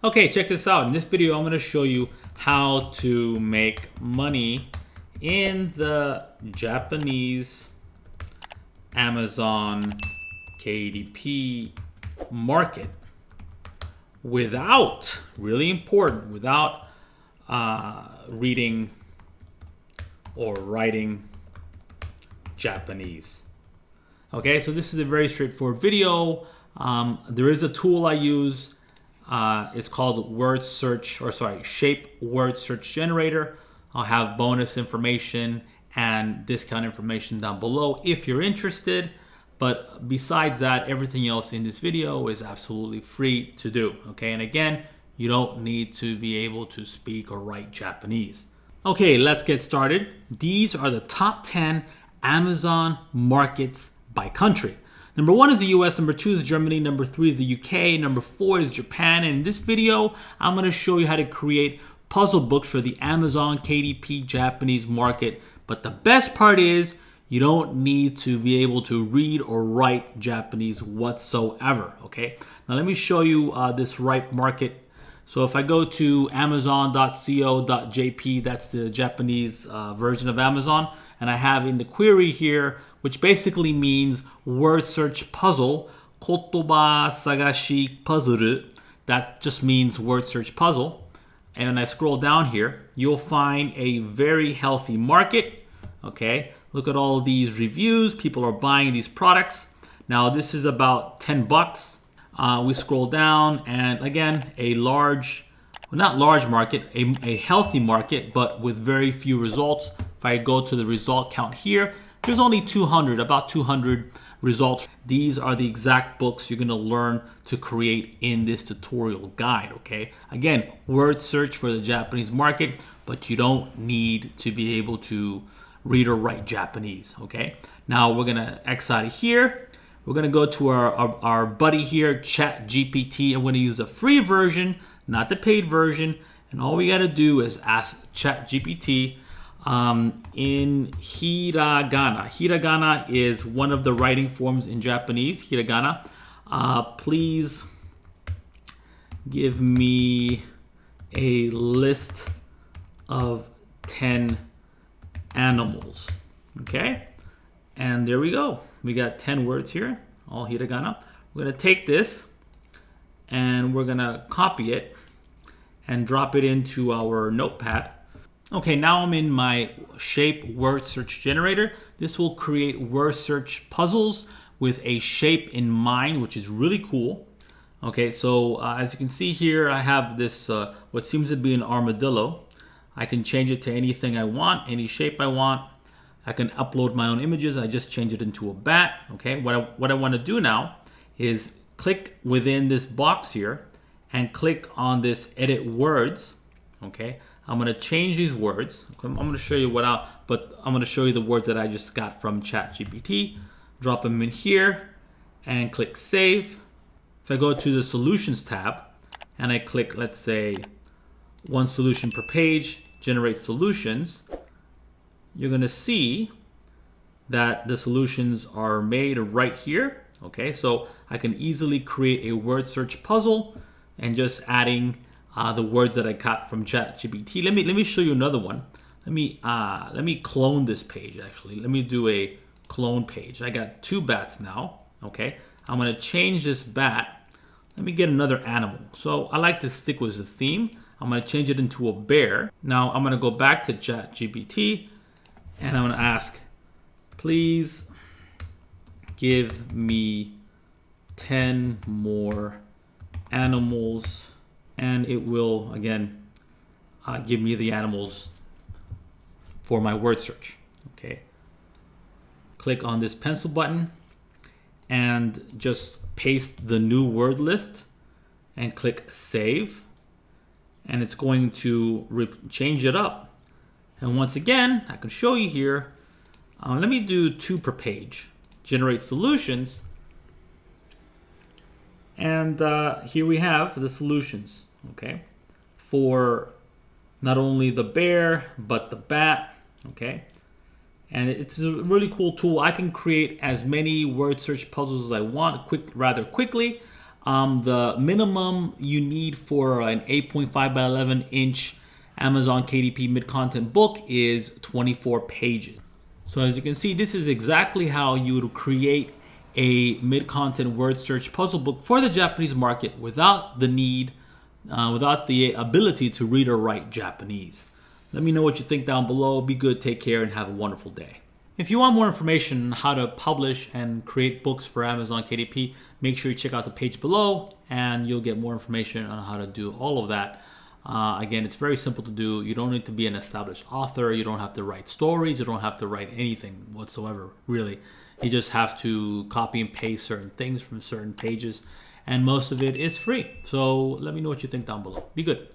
Okay, check this out. In this video, I'm going to show you how to make money in the Japanese Amazon KDP market without, really important, without reading or writing Japanese. Okay, so this is a very straightforward video. There is a tool I use. It's called Shape Word Search Generator. I'll have bonus information and discount information down below if you're interested. But besides that, everything else in this video is absolutely free to do. Okay, and again, you don't need to be able to speak or write Japanese. Okay, let's get started. These are the top 10 Amazon markets by country. Number 1 is the US, number 2 is Germany, number 3 is the UK, number 4 is Japan. And in this video, I'm going to show you how to create puzzle books for the Amazon KDP Japanese market. But the best part is you don't need to be able to read or write Japanese whatsoever, okay? Now let me show you this right market. So if I go to amazon.co.jp, that's the Japanese version of Amazon, and I have in the query here, which basically means word search puzzle, Kotoba Sagashi Pazuru. That just means word search puzzle. And when I scroll down here, you'll find a very healthy market. Okay, look at all these reviews. People are buying these products. Now this is about 10 bucks. We scroll down, and again, a large, well, not large market, a healthy market, but with very few results. If I go to the result count here, there's only about 200 results. These are the exact books you're gonna learn to create in this tutorial guide, okay? Again, word search for the Japanese market, but you don't need to be able to read or write Japanese, okay? Now we're gonna X out of here. We're gonna go to our buddy here, ChatGPT. I'm gonna use a free version, not the paid version. And all we gotta do is ask ChatGPT in hiragana. Hiragana is one of the writing forms in Japanese, hiragana. Please give me a list of 10 animals. Okay, and there we go. We got 10 words here, all hiragana. We're gonna take this and we're gonna copy it and drop it into our notepad. Okay, now I'm in my Shape Word Search Generator. This will create word search puzzles with a shape in mind, which is really cool. Okay, so as you can see here, I have this, what seems to be an armadillo. I can change it to anything I want, any shape I want. I can upload my own images. I just change it into a bat. Okay, what I want to do now is click within this box here and click on this edit words. Okay, I'm going to change these words. I'm going to show you I'm going to show you the words that I just got from ChatGPT. Drop them in here and click save. If I go to the solutions tab and I click, let's say, one solution per page, generate solutions, you're going to see that the solutions are made right here. Okay, so I can easily create a word search puzzle and just adding the words that I got from ChatGPT. Let me show you another one. Let me clone this page. Actually, let me do a clone page. I got 2 bats now. Okay, I'm going to change this bat. Let me get another animal. So I like to stick with the theme. I'm going to change it into a bear. Now I'm going to go back to ChatGPT and I'm going to ask, please give me 10 more animals. And it will, again, give me the animals for my word search. Okay. Click on this pencil button and just paste the new word list and click save. And it's going to change it up. And once again, I can show you here. Let me do 2 per page. Generate solutions. And here we have the solutions, okay, for not only the bear, but the bat, okay. And it's a really cool tool. I can create as many word search puzzles as I want rather quickly. The minimum you need for an 8.5 by 11 inch Amazon KDP mid-content book is 24 pages. So as you can see, this is exactly how you would create a mid-content word search puzzle book for the Japanese market without the ability to read or write Japanese. Let me know what you think down below. Be good, take care, and have a wonderful day. If you want more information on how to publish and create books for Amazon KDP, make sure you check out the page below and you'll get more information on how to do all of that. Again, it's very simple to do. You don't need to be an established author. You don't have to write stories. You don't have to write anything whatsoever, really. You just have to copy and paste certain things from certain pages, and most of it is free. So let me know what you think down below. Be good.